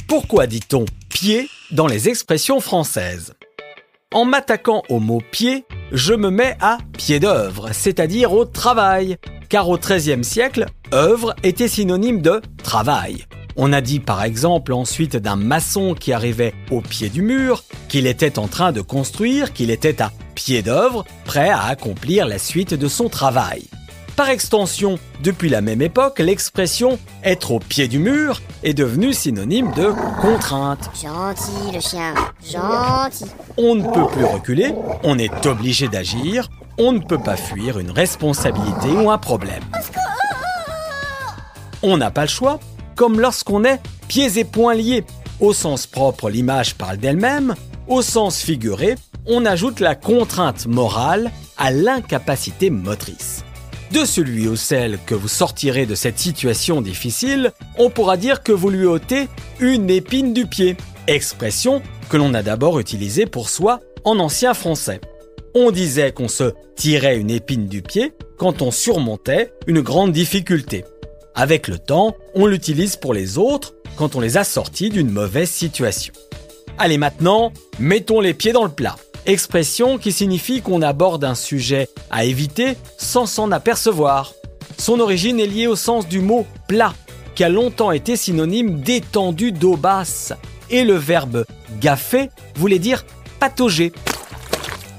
Pourquoi dit-on « pied » dans les expressions françaises? En m'attaquant au mot « pied », je me mets à pied d'œuvre, c'est-à-dire au travail, car au XIIIe siècle, œuvre était synonyme de travail. On a dit par exemple ensuite d'un maçon qui arrivait au pied du mur, qu'il était en train de construire, qu'il était à pied d'œuvre, prêt à accomplir la suite de son travail. Par extension, depuis la même époque, l'expression « être au pied du mur » est devenue synonyme de contrainte. Gentil le chien, gentil. On ne peut plus reculer, on est obligé d'agir, on ne peut pas fuir une responsabilité ou un problème. On n'a pas le choix, comme lorsqu'on est pieds et poings liés. Au sens propre, l'image parle d'elle-même. Au sens figuré, on ajoute la contrainte morale à l'incapacité motrice. De celui ou celle que vous sortirez de cette situation difficile, on pourra dire que vous lui ôtez une épine du pied, expression que l'on a d'abord utilisée pour soi en ancien français. On disait qu'on se tirait une épine du pied quand on surmontait une grande difficulté. Avec le temps, on l'utilise pour les autres quand on les a sortis d'une mauvaise situation. Allez maintenant, mettons les pieds dans le plat. Expression qui signifie qu'on aborde un sujet à éviter sans s'en apercevoir. Son origine est liée au sens du mot « plat », qui a longtemps été synonyme d'étendue d'eau basse, et le verbe « gaffer » voulait dire « patauger ».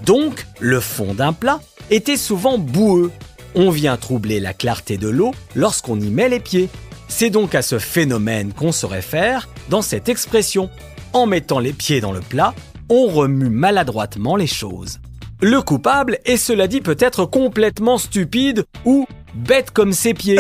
Donc, le fond d'un plat était souvent boueux. On vient troubler la clarté de l'eau lorsqu'on y met les pieds. C'est donc à ce phénomène qu'on se réfère dans cette expression. En mettant les pieds dans le plat, on remue maladroitement les choses. Le coupable est, cela dit, peut-être complètement stupide ou bête comme ses pieds.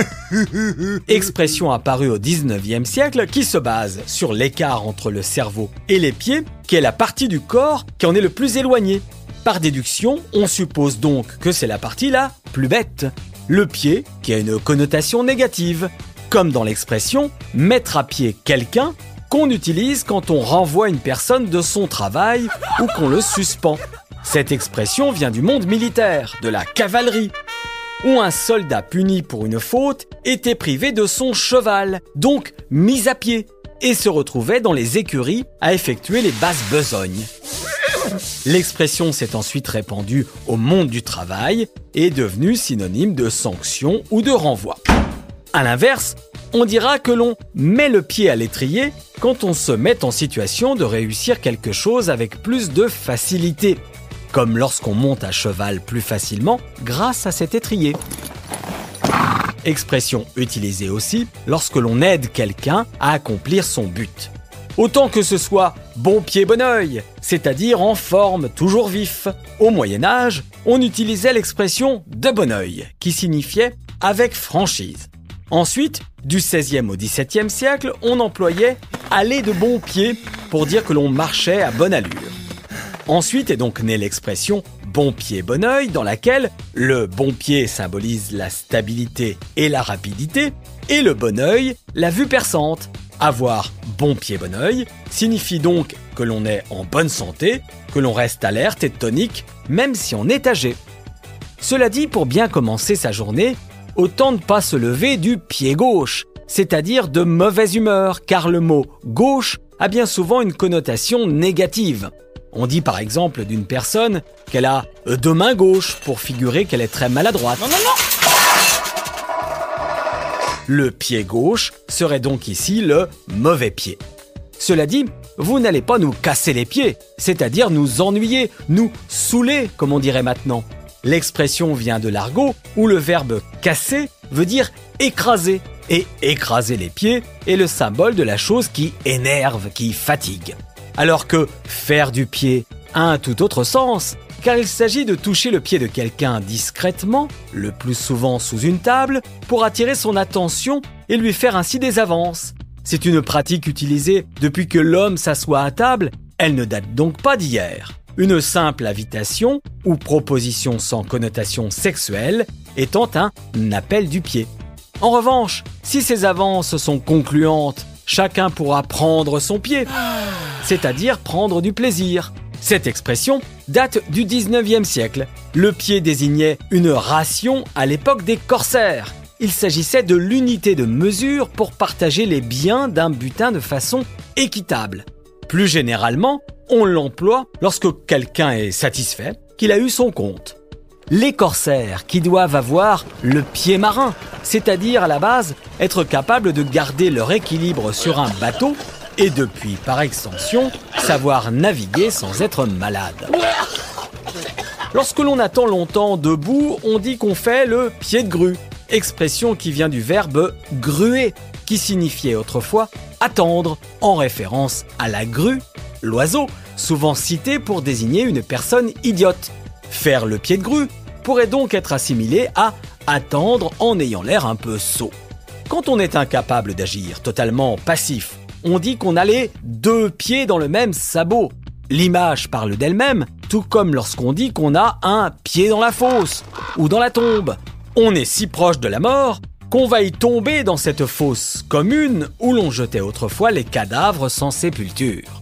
Expression apparue au XIXe siècle qui se base sur l'écart entre le cerveau et les pieds, qui est la partie du corps qui en est le plus éloignée. Par déduction, on suppose donc que c'est la partie la plus bête, le pied qui a une connotation négative, comme dans l'expression « mettre à pied quelqu'un » qu'on utilise quand on renvoie une personne de son travail ou qu'on le suspend. Cette expression vient du monde militaire, de la cavalerie, où un soldat puni pour une faute était privé de son cheval, donc mis à pied, et se retrouvait dans les écuries à effectuer les basses besognes. L'expression s'est ensuite répandue au monde du travail et est devenue synonyme de sanction ou de renvoi. À l'inverse, on dira que l'on met le pied à l'étrier quand on se met en situation de réussir quelque chose avec plus de facilité, comme lorsqu'on monte à cheval plus facilement grâce à cet étrier. Expression utilisée aussi lorsque l'on aide quelqu'un à accomplir son but. Autant que ce soit bon pied bon œil, c'est-à-dire en forme, toujours vif. Au Moyen-Âge, on utilisait l'expression de bon œil, qui signifiait avec franchise. Ensuite, du XVIe au XVIIe siècle, on employait « aller de bon pied » pour dire que l'on marchait à bonne allure. Ensuite est donc née l'expression « bon pied, bon œil » dans laquelle le bon pied symbolise la stabilité et la rapidité et le bon œil, la vue perçante. Avoir bon pied, bon œil signifie donc que l'on est en bonne santé, que l'on reste alerte et tonique, même si on est âgé. Cela dit, pour bien commencer sa journée, autant ne pas se lever du pied gauche, c'est-à-dire de mauvaise humeur, car le mot « gauche » a bien souvent une connotation négative. On dit par exemple d'une personne qu'elle a deux mains gauches pour figurer qu'elle est très maladroite. Non. Le pied gauche serait donc ici le mauvais pied. Cela dit, vous n'allez pas nous casser les pieds, c'est-à-dire nous ennuyer, nous saouler, comme on dirait maintenant. L'expression vient de l'argot où le verbe « casser » veut dire « écraser ». Et écraser les pieds est le symbole de la chose qui énerve, qui fatigue. Alors que faire du pied a un tout autre sens, car il s'agit de toucher le pied de quelqu'un discrètement, le plus souvent sous une table, pour attirer son attention et lui faire ainsi des avances. C'est une pratique utilisée depuis que l'homme s'assoit à table, elle ne date donc pas d'hier. Une simple invitation ou proposition sans connotation sexuelle étant un appel du pied. En revanche, si ces avances sont concluantes, chacun pourra prendre son pied, c'est-à-dire prendre du plaisir. Cette expression date du 19e siècle. Le pied désignait une ration à l'époque des corsaires. il s'agissait de l'unité de mesure pour partager les biens d'un butin de façon équitable. Plus généralement, on l'emploie lorsque quelqu'un est satisfait qu'il a eu son compte. Les corsaires qui doivent avoir le pied marin, c'est-à-dire à la base être capables de garder leur équilibre sur un bateau et depuis, par extension, savoir naviguer sans être malade. Lorsque l'on attend longtemps debout, on dit qu'on fait le pied de grue, expression qui vient du verbe gruer, qui signifiait autrefois attendre, en référence à la grue, l'oiseau, souvent cité pour désigner une personne idiote. Faire le pied de grue pourrait donc être assimilé à attendre en ayant l'air un peu sot. Quand on est incapable d'agir, totalement passif, on dit qu'on a les deux pieds dans le même sabot. L'image parle d'elle-même, tout comme lorsqu'on dit qu'on a un pied dans la fosse ou dans la tombe. On est si proche de la mort qu'on va y tomber dans cette fosse commune où l'on jetait autrefois les cadavres sans sépulture.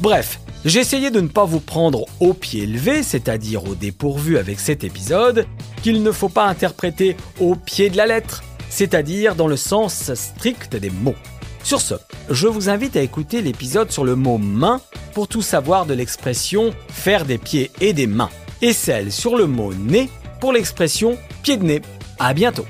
Bref, j'ai essayé de ne pas vous prendre au pied levé, c'est-à-dire au dépourvu avec cet épisode, qu'il ne faut pas interpréter au pied de la lettre, c'est-à-dire dans le sens strict des mots. Sur ce, je vous invite à écouter l'épisode sur le mot « main » pour tout savoir de l'expression « faire des pieds et des mains » et celle sur le mot « nez » pour l'expression « pied de nez ». À bientôt.